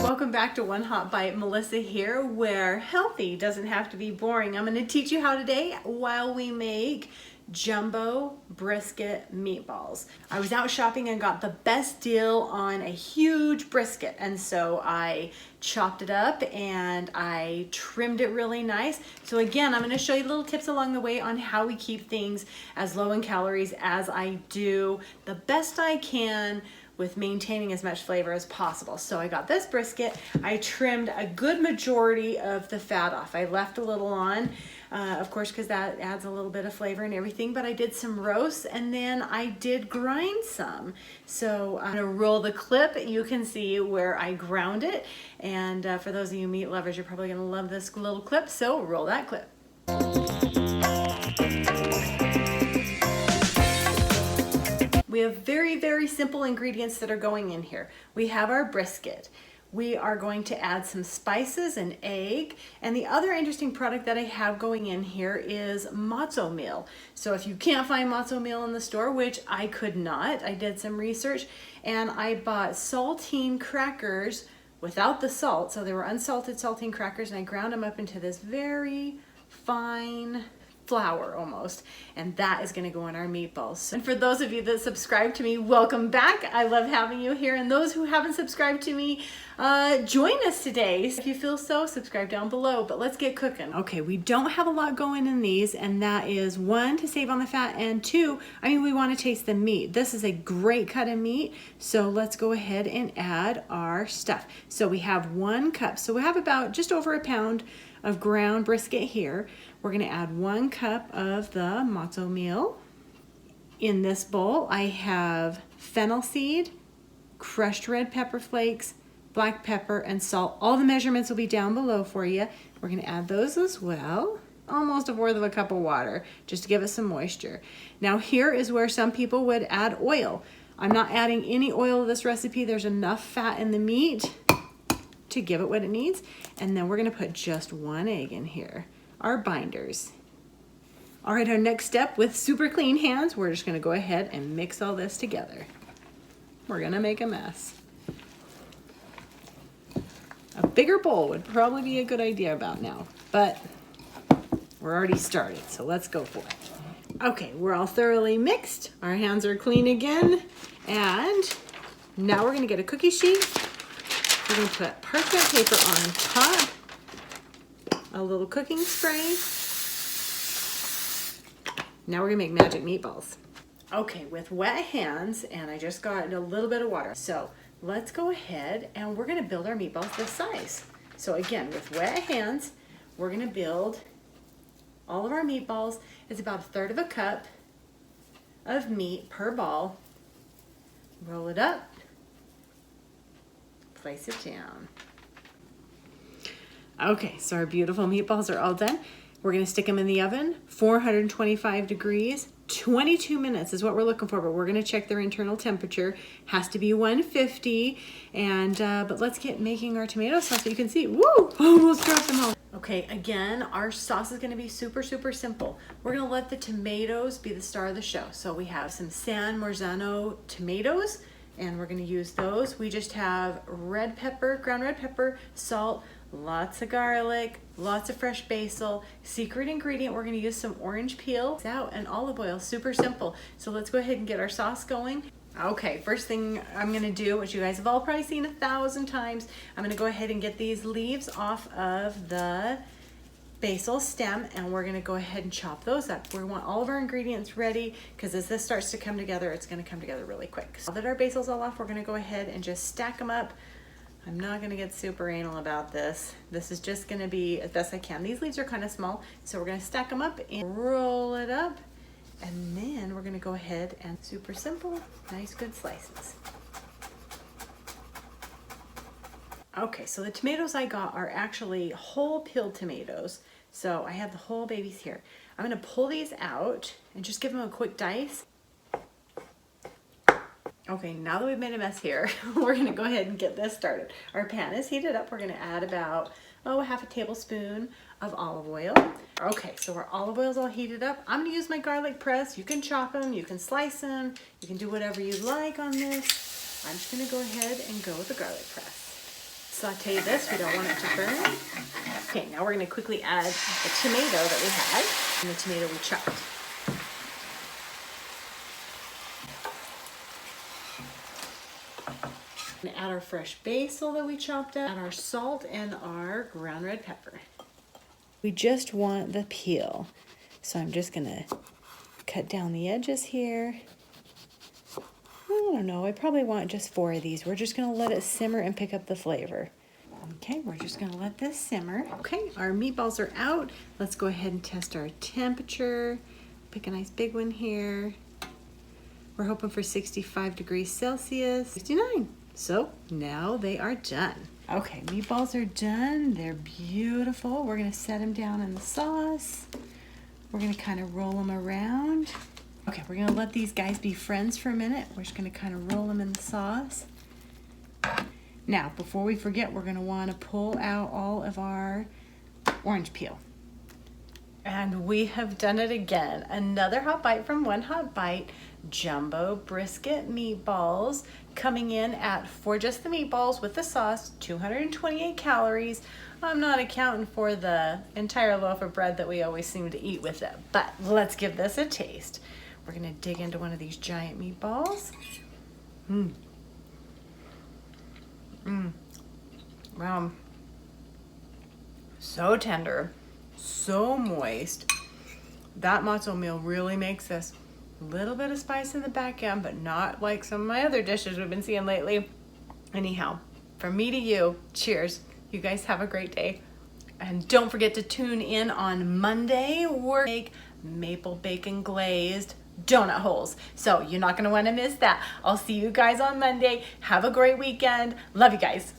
Welcome back to One Hot Bite. Melissa here, where healthy doesn't have to be boring. I'm going to teach you how today while we make jumbo brisket meatballs. I was out shopping and got the best deal on a huge brisket, and so I chopped it up and I trimmed it really nice. So again, I'm going to show you little tips along the way on how we keep things as low in calories as I do the best I can with maintaining as much flavor as possible. So I got this brisket. I trimmed a good majority of the fat off. I left a little on, of course, because that adds a little bit of flavor and everything, but I did some roasts and then I did grind some. So I'm gonna roll the clip. You can see where I ground it. And for those of you meat lovers, you're probably gonna love this little clip, so roll that clip. We have very, very simple ingredients that are going in here. We have our brisket. We are going to add some spices and egg. And the other interesting product that I have going in here is matzo meal. So if you can't find matzo meal in the store, which I could not, I did some research and I bought saltine crackers without the salt. So they were unsalted saltine crackers and I ground them up into this very fine flour almost, and that is going to go in our meatballs. And for those of you that subscribe to me, welcome back. I love having you here, and those who haven't subscribed to me, join us today. If you feel so, subscribe down below, but let's get cooking. Okay, we don't have a lot going in these, and that is one, to save on the fat, and two, we want to taste the meat. This is a great cut of meat, so let's go ahead and add our stuff. So we have 1 cup, so we have about just over a pound of ground brisket here. We're gonna add 1 cup of the matzo meal. In this bowl, I have fennel seed, crushed red pepper flakes, black pepper, and salt. All the measurements will be down below for you. We're gonna add those as well. Almost 1/4 of a cup of water, just to give it some moisture. Now here is where some people would add oil. I'm not adding any oil to this recipe. There's enough fat in the meat to give it what it needs. And then we're gonna put just 1 egg in here, our binders. All right, our next step, with super clean hands, we're just gonna go ahead and mix all this together. We're gonna make a mess. A bigger bowl would probably be a good idea about now, but we're already started, so let's go for it. Okay, we're all thoroughly mixed. Our hands are clean again. And now we're gonna get a cookie sheet. We're gonna put parchment paper on top, a little cooking spray. Now we're gonna make magic meatballs. Okay, with wet hands, and I just got a little bit of water. So let's go ahead and we're gonna build our meatballs this size. So again, with wet hands, we're gonna build all of our meatballs. It's about 1/3 of a cup of meat per ball. Roll it up. Place it down. Okay, so our beautiful meatballs are all done. We're gonna stick them in the oven, 425 degrees, 22 minutes is what we're looking for, but we're gonna check their internal temperature. Has to be 150, and but let's get making our tomato sauce so you can see. Woo! Almost dropped them all. Okay, again, our sauce is gonna be super, super simple. We're gonna let the tomatoes be the star of the show. So we have some San Marzano tomatoes, and we're gonna use those. We just have red pepper, ground red pepper, salt, lots of garlic, lots of fresh basil. Secret ingredient, we're gonna use some orange peel out and olive oil, super simple. So let's go ahead and get our sauce going. Okay, first thing I'm gonna do, which you guys have all probably seen 1,000 times, I'm gonna go ahead and get these leaves off of the basil stem, and we're gonna go ahead and chop those up. We want all of our ingredients ready, because as this starts to come together, it's gonna come together really quick. So now that our basil's all off, we're gonna go ahead and just stack them up. I'm not gonna get super anal about this. This is just gonna be as best I can. These leaves are kind of small, so we're gonna stack them up and roll it up. And then we're gonna go ahead and super simple, nice good slices. Okay, so the tomatoes I got are actually whole peeled tomatoes. So I have the whole babies here. I'm gonna pull these out and just give them a quick dice. Okay, now that we've made a mess here, we're gonna go ahead and get this started. Our pan is heated up. We're gonna add about a half a tablespoon of olive oil. Okay, so our olive oil's all heated up. I'm gonna use my garlic press. You can chop them, you can slice them, you can do whatever you like on this. I'm just gonna go ahead and go with the garlic press. Saute this, we don't want it to burn. Okay, now we're gonna quickly add the tomato that we had and the tomato we chopped. We're gonna add our fresh basil that we chopped up, add our salt and our ground red pepper. We just want the peel. So I'm just gonna cut down the edges here. I don't know, I probably want just 4 of these. We're just gonna let it simmer and pick up the flavor. Okay, we're just gonna let this simmer. Okay, our meatballs are out. Let's go ahead and test our temperature. Pick a nice big one here. We're hoping for 65 degrees Celsius, 69. So now they are done. Okay, meatballs are done. They're beautiful. We're gonna set them down in the sauce. We're gonna kind of roll them around. Okay, we're gonna let these guys be friends for a minute. We're just gonna kind of roll them in the sauce. Now, before we forget, we're gonna wanna pull out all of our orange peel. And we have done it again. Another hot bite from One Hot Bite. Jumbo brisket meatballs coming in at, for just the meatballs with the sauce, 228 calories. I'm not accounting for the entire loaf of bread that we always seem to eat with it, but let's give this a taste. We're gonna dig into one of these giant meatballs. Wow. So tender, so moist. That matzo meal really makes this. A little bit of spice in the back end, but not like some of my other dishes we've been seeing lately. Anyhow, from me to you, cheers. You guys have a great day. And don't forget to tune in on Monday. We're make maple bacon glazed donut holes. So you're not gonna wanna miss that. I'll see you guys on Monday. Have a great weekend. Love you guys.